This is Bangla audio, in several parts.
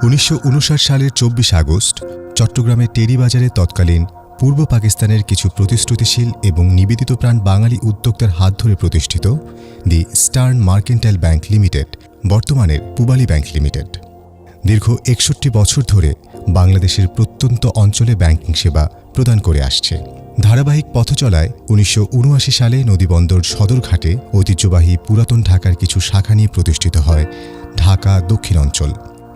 1959 সালের 24 আগস্ট চট্টগ্রামের টেরিবাজারে তৎকালীন পূর্ব পাকিস্তানের কিছু প্রতিশ্রুতিশীল এবং নিবেদিতপ্রাণ বাঙালি উদ্যোক্তার হাত ধরে প্রতিষ্ঠিত দি স্টার্ন মার্কেন্টাইল ব্যাংক লিমিটেড, বর্তমানের পূবালী ব্যাংক লিমিটেড, দীর্ঘ 61 বছর ধরে বাংলাদেশের প্রত্যন্ত অঞ্চলে ব্যাংকিং সেবা প্রদান করে আসছে। ধারাবাহিক পথচলায় 1979 সালে নদীবন্দর সদরঘাটে ঐতিহ্যবাহী পুরাতন ঢাকার কিছু শাখা নিয়ে প্রতিষ্ঠিত হয় ঢাকা দক্ষিণ অঞ্চল।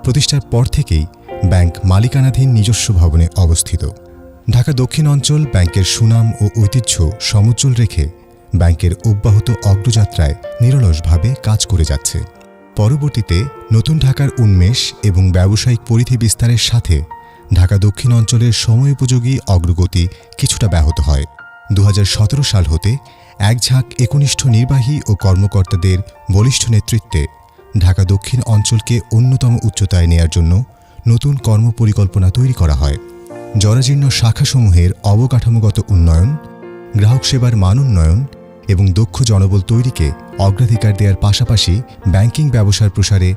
প্রতিষ্ঠার পর থেকেই ব্যাংক মালিকানাধীন নিজস্ব ভবনে অবস্থিত। ঢাকা দক্ষিণ অঞ্চল ব্যাংকের সুনাম ও ঐতিহ্য সমুজ্জ্বল রেখে ব্যাংকের অব্যাহত অগ্রযাত্রায় নিরলসভাবে কাজ করে যাচ্ছে। পরবর্তীতে নতুন ঢাকার উন্মেষ এবং ব্যবসায়িক পরিধি বিস্তারের সাথে ঢাকা দক্ষিণ অঞ্চলের সময়োপযোগী অগ্রগতি কিছুটা ব্যাহত হয়। 2017 সাল হতে একঝাঁক একনিষ্ঠ নির্বাহী ও কর্মকর্তাদের বলিষ্ঠ নেতৃত্বে ঢাকা দক্ষিণ অঞ্চলকে অন্যতম উচ্চতায় নেয়ার জন্য নতুন কর্মপরিকল্পনা তৈরি করা হয়। জরাজীর্ণ শাখাসমূহের অবকাঠামোগত উন্নয়ন, গ্রাহক সেবার মান উন্নয়ন এবং দক্ষ জনবল তৈরিকে অগ্রাধিকার দেওয়ার পাশাপাশি ব্যাংকিং ব্যবসার প্রসারে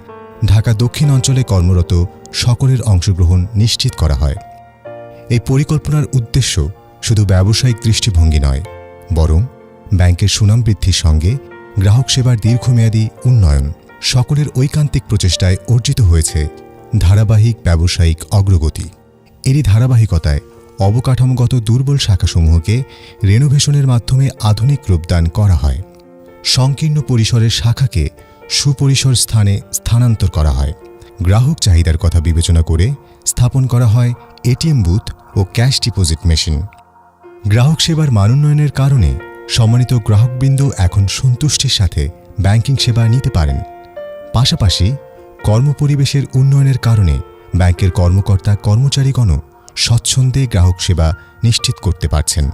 ঢাকা দক্ষিণ অঞ্চলে কর্মরত সকলের অংশগ্রহণ নিশ্চিত করা হয়। এই পরিকল্পনার উদ্দেশ্য শুধু ব্যবসায়িক দৃষ্টিভঙ্গি নয়, বরং ব্যাংকের সুনাম বৃদ্ধির সঙ্গে গ্রাহক সেবার দীর্ঘমেয়াদী উন্নয়ন। সকলের ঐকান্তিক প্রচেষ্টায় অর্জিত হয়েছে ধারাবাহিক ব্যবসায়িক অগ্রগতি। এরই ধারাবাহিকতায় অবকাঠামোগত দুর্বল শাখাসমূহকে রেনোভেশনের মাধ্যমে আধুনিক রূপদান করা হয়। সংকীর্ণ পরিসরের শাখাকে সুপরিসর স্থানে স্থানান্তর করা হয়। গ্রাহক চাহিদার কথা বিবেচনা করে স্থাপন করা হয় এটিএম বুথ ও ক্যাশ ডিপোজিট মেশিন। গ্রাহক সেবার মান উন্নয়নের কারণে সম্মানিত গ্রাহকবৃন্দ এখন সন্তুষ্টির সাথে ব্যাংকিং সেবা নিতে পারেন। পাশাপাশি কর্মপরিবেশের উন্নয়নের কারণে ব্যাংকের কর্মকর্তা কর্মচারীগণও স্বচ্ছন্দে গ্রাহক সেবা নিশ্চিত করতে পারছেন।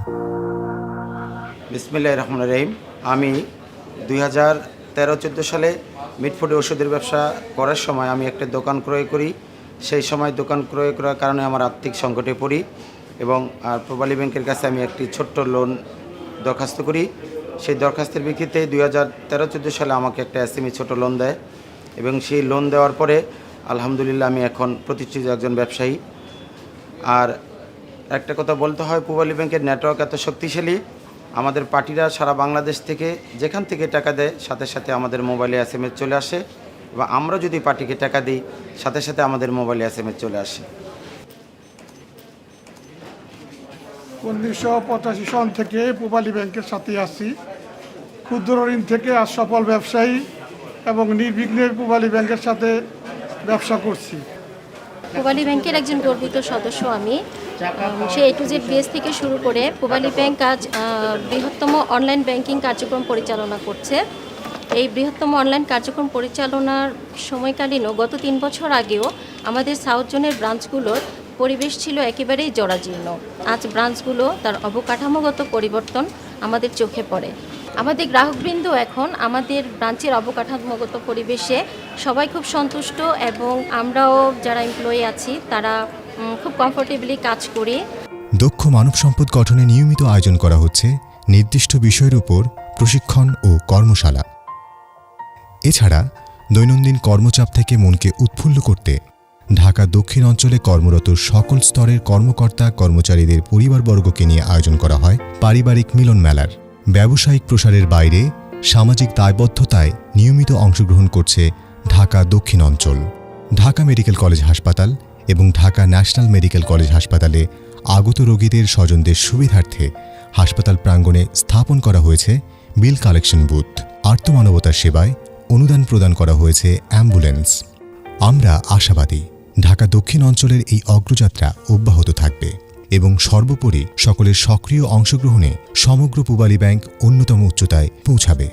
বিসমিল্লাহির রহমানির রহিম। আমি 2013-14 সালে মিটফুডে ওষুধের ব্যবসা করার সময় আমি একটা দোকান ক্রয় করি। সেই সময় দোকান ক্রয় করার কারণে আমার আর্থিক সংকটে পড়ি এবং পূবালী ব্যাংকের কাছে আমি একটি ছোট্ট লোন দরখাস্ত করি। সেই দরখাস্তের ভিত্তিতে 2013-14 সালে আমাকে একটা এসএমই ছোট লোন দেয় এবং সেই লোন দেওয়ার পরে আলহামদুলিল্লাহ আমি এখন প্রতিষ্ঠিত একজন ব্যবসায়ী। আর একটা কথা বলতে হয়, পূবালী ব্যাংকের নেটওয়ার্ক এত শক্তিশালী, আমাদের পার্টিরা সারা বাংলাদেশ থেকে যেখান থেকে টাকা দেয় সাথে সাথে আমাদের মোবাইলে এসএমএস চলে আসে এবং আমরা যদি পার্টিকে টাকা দিই সাথে সাথে আমাদের মোবাইলে এসএমএস চলে আসে। 1985 সন থেকে পূবালী ব্যাংকের সাথে আছি। ক্ষুদ্র ঋণ থেকে আজ সফল ব্যবসায়ী এবং নির্বিঘ্নে পূবালী ব্যাংকের সাথে ব্যবসা করছি। পূবালী ব্যাংকের একজন গর্বিত সদস্য আমি। সে A to Z বেস থেকে শুরু করে পূবালী ব্যাংক আজ বৃহত্তম অনলাইন ব্যাংকিং কার্যক্রম পরিচালনা করছে। এই বৃহত্তম অনলাইন কার্যক্রম পরিচালনার সময়কালীনও গত 3 বছর আগেও আমাদের সাউথ জোনের ব্রাঞ্চগুলোর পরিবেশ ছিল একেবারেই জরাজীর্ণ। আজ ব্রাঞ্চগুলো তার অবকাঠামোগত পরিবর্তন আমাদের চোখে পড়ে। আমাদের গ্রাহকবৃন্দ এখন আমাদের ব্রাঞ্চের অবকাঠামোগত পরিবেশে সবাই খুব সন্তুষ্ট এবং আমরাও যারা এমপ্লয়ি আছি তারা খুব কমফোর্টেবলি কাজ করি। দক্ষ মানব সম্পদ গঠনে নিয়মিত আয়োজন করা হচ্ছে নির্দিষ্ট বিষয়ের উপর প্রশিক্ষণ ও কর্মশালা। এছাড়া দৈনন্দিন কর্মচাপ থেকে মনকে উৎফুল্ল করতে ঢাকা দক্ষিণ অঞ্চলে কর্মরত সকল স্তরের কর্মকর্তা কর্মচারীদের পরিবারবর্গকে নিয়ে আয়োজন করা হয় পারিবারিক মিলন মেলার। ব্যবসায়িক প্রসারের বাইরে সামাজিক দায়বদ্ধতায় নিয়মিত অংশগ্রহণ করছে ঢাকা দক্ষিণ অঞ্চল। ঢাকা মেডিকেল কলেজ হাসপাতাল এবং ঢাকা ন্যাশনাল মেডিকেল কলেজ হাসপাতালে আগত রোগীদের স্বজনদের সুবিধার্থে হাসপাতাল প্রাঙ্গণে স্থাপন করা হয়েছে বিল কালেকশন বুথ। আর্তমানবতার সেবায় অনুদান প্রদান করা হয়েছে অ্যাম্বুলেন্স। আমরা আশাবাদী ঢাকা দক্ষিণ অঞ্চলের এই অগ্রযাত্রা অব্যাহত থাকবে এবং সর্বোপরি সকলের সক্রিয় অংশগ্রহণে সমগ্র পূবালী ব্যাংক অন্যতম উচ্চতায় পৌঁছাবে।